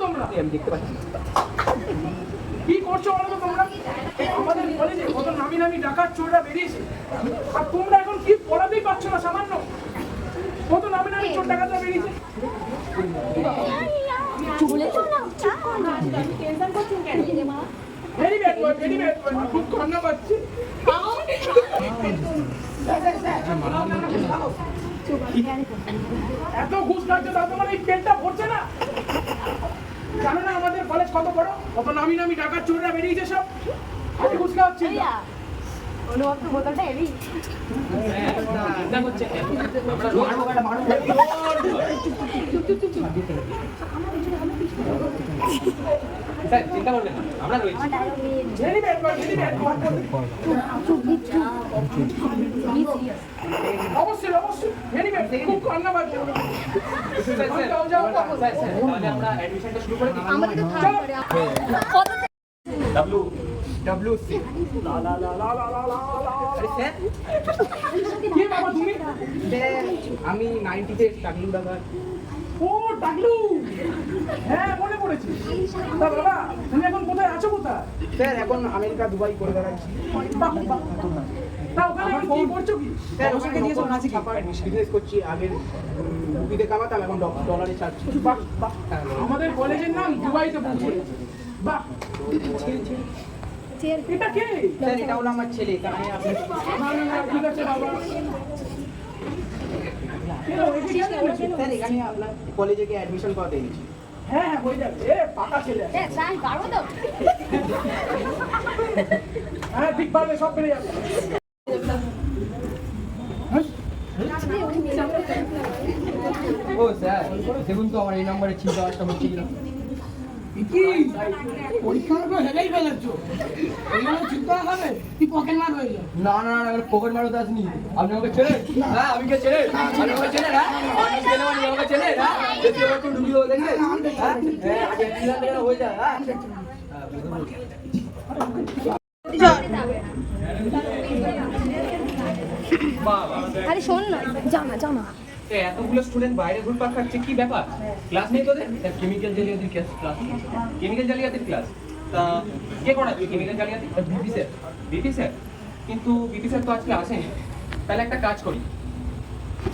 তোমরা? আমি দেখতে পাচ্ছি। কি করছো বলো তো তোমরা? আমাদের কলেজে কত নামি নামি ডাকাত চোররা বেরিয়েছে, আর তোমরা এখন কি পড়াতেই পারছো না সামান্য? কত নামি নামি চোর ডাকাতরা বেরিয়েছে। Very bad boy, very bad boy, খুব কান্না পাচ্ছে। এত ঘুষ খাচ্ছে তা তোমার এই পেটটা ভরছে না? জানো না আমাদের কলেজ কত বড়? কত নামি নামি ডাকাত চোররা বেরিয়েছে সব, আর ঘুষ খাওয়াচ্ছে। অনুভব তো বোতলটা এলি চিন্তা করছে স্যার, চিন্তা করবেন না, আমরা রয়েছি। Very bad boy, very bad boy. অবশ্যই অবশ্যই ভেরি ব্যাড, খুব কান্না পাচ্ছে। যাও যাও তাহলে আমরা অ্যাডমিশনটা শুরু করে দিই। আমাদের তো থার্ড করে কত WC লা লা লা লা লা লা লা লা। আরে স্যার, কে বাবা তুমি? আমি 90-তে টাকলু দাদা। ও টাকলু, হ্যাঁ মনে পড়েছে। তা বাবা তুমি এখন কোথায় আছো? কোথায়? স্যার এখন আমেরিকা দুবাই করে বেড়াচ্ছি। বাহ, বাহ। তা ওখানে এখন কি করছো কি? স্যার ওখানে দিয়ে সব নাচি খাবার বিজনেস করছি। আগের রুপিতে কামাতাম, এখন ডলারে ছাড়ছি। বাহ বাহ, আমাদের কলেজের নাম দুবাইতে পৌঁছে গেছে। বাহ, এটা কে? স্যার এটা হলো আমার ছেলে, কারণ আপনি না না না, ঠিক আছে বাবা। কেন, একে কি আছে? স্যার এখানে আপনার কলেজে গিয়ে অ্যাডমিশন করাতে এনেছি। হ্যাঁ হ্যাঁ হয়ে যাবে, এ পাকা ছেলে আছে। চাই পারবো তো হ্যাঁ ঠিক পারবে, সব পেরে যাবে। ও স্যার, দেখুন তো আমার এই নম্বরে চিন্তা একটা হচ্ছে কিনা। কি পরীক্ষার উপর হেলেই ফেলেছো? এইভাবে চিন্তা হবে কি পকেট মার হয়ে যাবে? না না না, পকেট মারতে আসনি। আপনি আমাকে চেনেন? হ্যাঁ আমি কে চেনেন? আপনি আমাকে চেনেন? হ্যাঁ আপনি চেনেন, মানে আমাকে চেনেন? হ্যাঁ দেখি আমার একটু ডুবিয়ে দেখেন। হ্যাঁ হ্যাঁ, আগে দিলাম কেন হয়ে যায়। হ্যাঁ আরে শোন না, যাও না এতগুলো স্টুডেন্ট বাইরে ঘুরপাক খাচ্ছে, কি ব্যাপার? ক্লাস নেই তোদের? কেমিক্যাল জালিয়াতির ক্লাস। কেমিক্যাল জালিয়াতির ক্লাস? তা কে করাবে কেমিক্যাল জালিয়াতি? BP sir. BP sir? কিন্তু বিপি স্যার তো আজকে আসেনি। তাহলে একটা কাজ করি,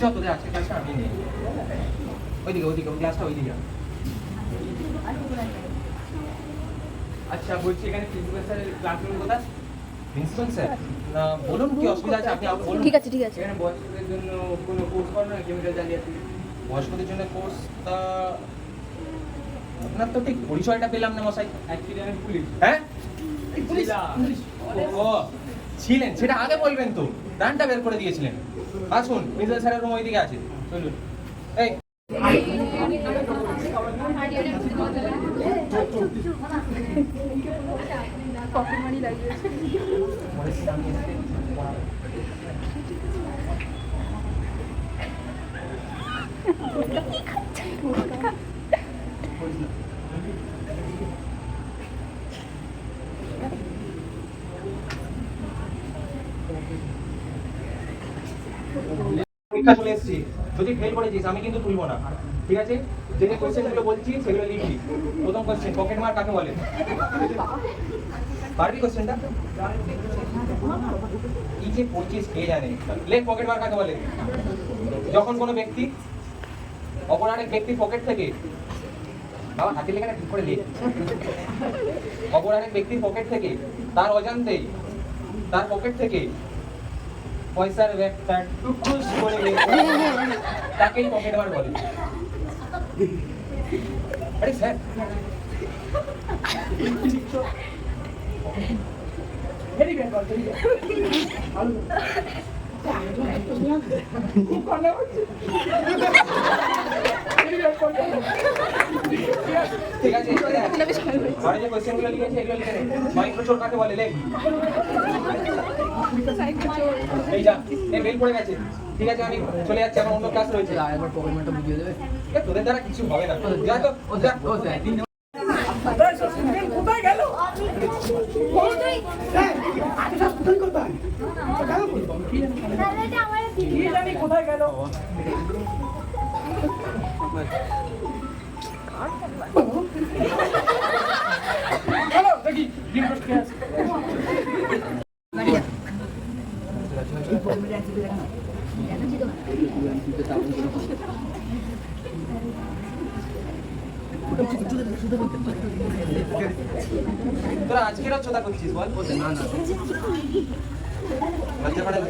চল তোদের আজকে ক্লাসটা আমি নিই। ওইদিকে ওইদিকে ক্লাসটা ওইদিকে। আচ্ছা বলছি, এখানে প্রিন্সিপাল স্যারের ক্লাসরুম কোথায়? প্রিন্সিপাল স্যার না, বলুন কি অসুবিধা আছে আপনি বলুন। ঠিক আছে এখানে বয়স্কদের জন্য কোনো কোর্স করেন না কেমিক্যাল জালিয়াতি? বয়স্কদের জন্য কোর্স? তা আপনার তো ঠিক পরিচয়টা পেলাম না মশাই। অ্যাকচুয়ালি আমি পুলিশ। হ্যাঁ ও ছিলেন, সেটা আগে বলবেন তো। ডানটা বের করে দিয়েছিলেন। আসুন, প্রিন্সিপাল স্যারের রুম ওইদিকে আছে, চলুন। এই পকেট মানি লাগবে পরীক্ষা চলে এসেছি, যদি ফেল করেছিস আমি কিন্তু তুলবো না, ঠিক আছে? যে যে কোয়েশ্চেনগুলো বলছি সেগুলো লিখবি। প্রথম কোয়েশ্চেন, পকেট মার কাকে বলে? পারবি কোয়েশ্চেনটা? কি যে পড়ছিস কে জানে। লেখ, পকেট মার কাকে বলে? যখন কোনো ব্যক্তি অপর আরেক ব্যক্তির পকেট থেকে, বাবা হাতের লেখাটা ঠিক করে লেখ। অপর আরেক ব্যক্তির পকেট থেকে তার অজান্তেই তার পকেট থেকে পয়সার ব্যাগটা টুকুস করে তাকেই পকেট মার বলে। আরে sir very bad boy, very bad. খুব কান্না করছে। Very bad বয়। ঠিক আছে, ঘরে যে কোয়েশ্চেনগুলো লিখেছে এগুলো লিখে নে। মাইক্রোচোর কাকে বলে? লেখ। এই যা, এই বেল পড়ে গেছে। ঠিক আছে, আমি চলে যাচ্ছি, আমার অন্য ক্লাস রয়েছে। আরেকবার পকেট মারটা বুঝিয়ে দেবে? এ, তোদের দ্বারা কিছু হবে না। যা তো, যা। ও স্যার, কোথায় গেল? কি জানি কোথায় গেল? তোরা আজকেরও চোদা করছিস বল? না না লজ্জা করে না?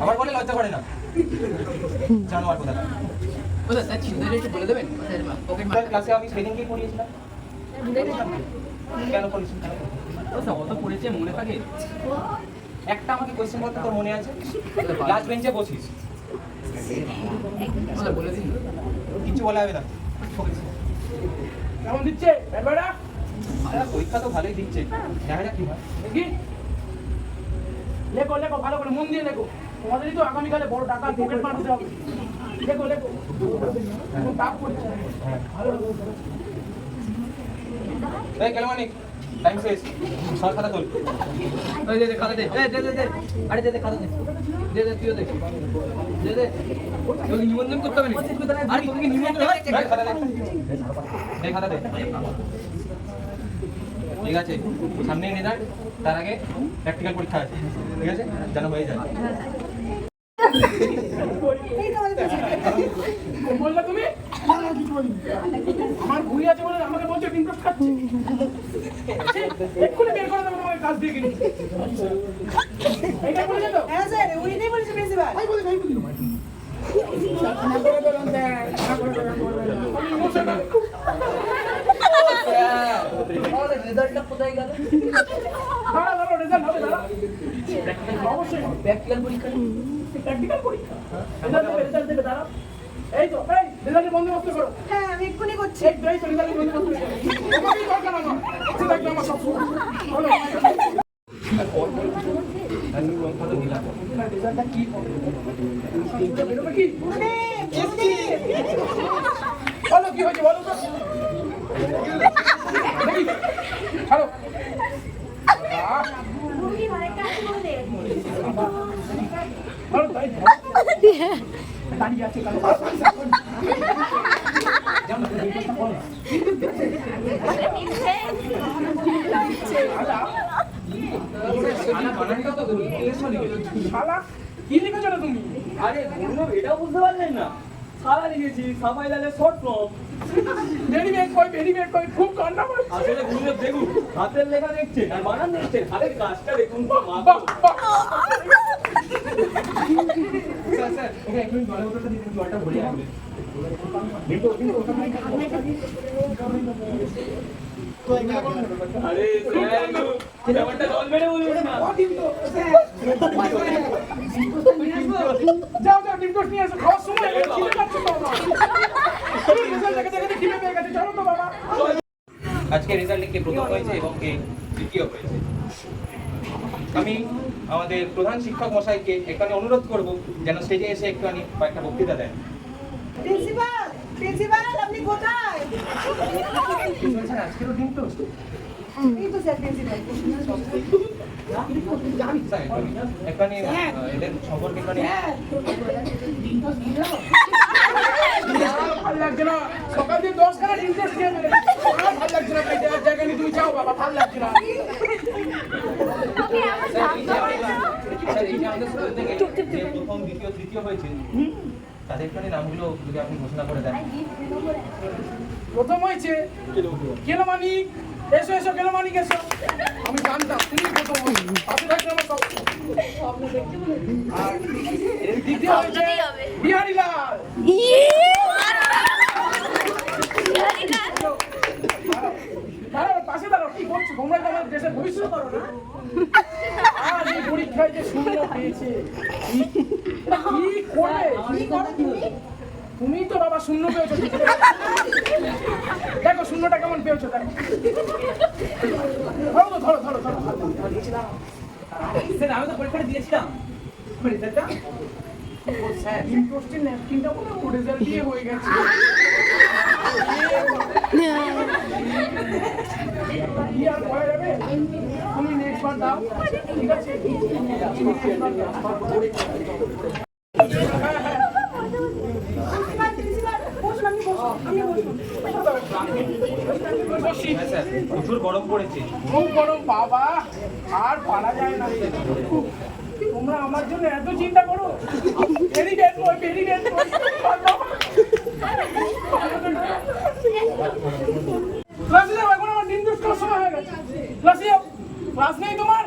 আবার বলে লজ্জা করে না? জানোয়ার কোথাকার। ওটা স্যার ছিনতাইটা একটু বলে দেবেন পকেট তোর ক্লাসে আমি সেদিনকেই পড়িয়েছিলাম। কেন পড়িয়েছিস? স্যার অত পড়েছে মনে থাকে? একটা আমাকে কোয়েশ্চেন করতে তোর মনে আছে? লাস্ট বেঞ্চে বসিস, স্যার বলে দিন। কিছু বলা হবে না। কেমন দিচ্ছে ব্যাপারটা? পরীক্ষা তো ভালোই দিচ্ছে, জানি না কি হয়। দেখি লেখো লেখো ভালো করে মন দিয়ে লেখো। তোমাদেরই তো আগামীকালে বড় টাকা পকেট মার হতে হবে। লেখো লেখো এখন তাপ করছে ভালো লাগবে। এই কেলমানিক, টাইম শেষ, সর খাতা তোল। ওই দে খাতা দে। দে দে দে। আরে দে দে খাতা দে। দে দে তুইও দে। দে দে। তোকে নিমন্ত্রণ করতে হবে না। আরে তোকে নিমন্ত্রণ হয়? এই খাতা দে, এই খাতা দে। ঠিক আছে, সামনেই রেজাল্ট, তার আগে প্র্যাকটিক্যাল পরীক্ষা আছে, ঠিক আছে, যেন হয়ে যায়। বললে তুমি আমার ভুল আছে বলে আমাকে বলছো ইন্টারেস্ট খাচ্ছি। এক্ষুনি বের করে দেবো তোমাকে কাজ দিয়ে কিনে। এইটা বলে তো হ্যাঁ স্যার উনি নেই বলেছে প্রিন্সিপাল তাই বলে রেজাল্টটা কোথায় গেল? দাঁড়া দাঁড়া রেজাল্ট হবে দাঁড়া অবশ্যই প্র্যাকটিক্যাল পরীক্ষা। প্র্যাকটিক্যাল পরীক্ষা রেজাল্ট দেবে দাঁড়া। এই তো এই রেজাল্টের বন্দোবস্ত করো। হ্যাঁ আমি এক্ষুনি করছি এই তো রেজাল্টের বন্দোবস্ত করো। তোমাকেই দরকার আমার সে থাকবে আমার সব বলো রেজাল্টটা কি হবে? বেরোবে কি? বলো কি হয়েছে বলো তো দেখি ছাড়ো ভালো তাই দাঁড়িয়ে আছে কালো শালা কি লিখেছো না তুমি? আরে গুরু এটাও বুঝতে পারলেন না? সারা লিখেছি সাফাই লালের শর্ট ফর্ম। ভেরি কই খুব কান্না করছে। আসলে গুরু দেখুন হাতের লেখা দেখছেন আর বানান দেখছেন, হাতের কাজটা দেখুন। বাহ, বাহ। স্যার স্যার, ওকে এক মিনিট জলের বোতলটা দিন, জলটা ভরে আসবে। আরে স্যার ব্যাপারটা জল মেরে বলুন না। যাও যাও ডিম টোস্ট নিয়ে আসো খাওয়ার সময় খিদে পাচ্ছে তো আমার। রেজাল্ট দেখে দেখে খিদে পেয়ে গেছে চলো তো বাবা। আজকে রেজাল্টে কে প্রথম হয়েছে এবং কে দ্বিতীয় হয়েছে। আমি আমাদের প্রধান শিক্ষক মশাইকে একটুখানি অনুরোধ করব যেন স্টেজে এসে একটুখানি কয়েকটা বক্তৃতা দেন। প্রিন্সিপাল প্রিন্সিপাল আপনি কোথায় বলছেন আজকেরও ডিম টোস্ট? এই তো স্যার প্রিন্সিপাল স্যার একটুখানি এদের সম্পর্কে একটুখানি ভালো লাগছে না সকাল দিয়ে 10 খানা ডিম টোস্ট খেয়ে ফেলে ভালো লাগছে না খাইতে আর জায়গা নেই তুমি যাও বাবা ভালো লাগছে না। স্যার এই যে আমাদের স্কুল থেকে যে প্রথম দ্বিতীয় তৃতীয় হয়েছে তাদের একটুখানি নামগুলো যদি আপনি ঘোষণা করে দেন। প্রথম হয়েছে কেলমানিক এসো এসো কেলমানিক এসো আমি জানতাম তুমি প্রথম আপনি থাকলে আমার সব আর দ্বিতীয় হয়েছে বিহারীলাল দাঁড়াও পাশে দাঁড়াও কি করছো তোমরা তো আমার দেশের ভবিষ্যৎ করো না আর এই পরীক্ষায় যে শূন্য পেয়েছে কি করবে কি করো তুমি তুমি তো বাবা শূন্য পেয়েছো দেখো শূন্যটা কেমন পেয়েছো দেখো ধরো তো ধরো ধরো ধরো স্যার আমি তো পরীক্ষাটা দিয়েছিলাম। রেজাল্টটা ও স্যার ইন্টারেস্টিং ন্যাপকিনটা বলে ও রেজাল্ট দিয়ে হয়ে গেছে কি আর করা যাবে তুমি নেক্সট বার দাও ঠিক আছে প্রিন্সিপাল বসুন আপনি বসুন আপনি বসুন বসি হ্যাঁ স্যার, প্রচুর গরম পড়েছে। খুব বড় বাবা আর পারা যায় না তোমরা আমার জন্য এত চিন্তা করো ভেরি ব্যাড বয় ক্লাসে যাও ক্লাস নেই তোমার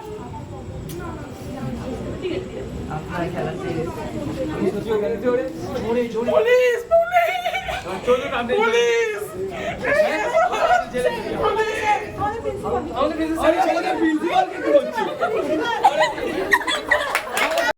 আপনার খেলা শেষ আমি সোচিও গেলে জোরে জোরে জোরে পুলিশ পুলিশ চলুন আপনি পুলিশ আমাদের প্রিন্সিপাল আমাদের প্রিন্সিপালকে কি হচ্ছে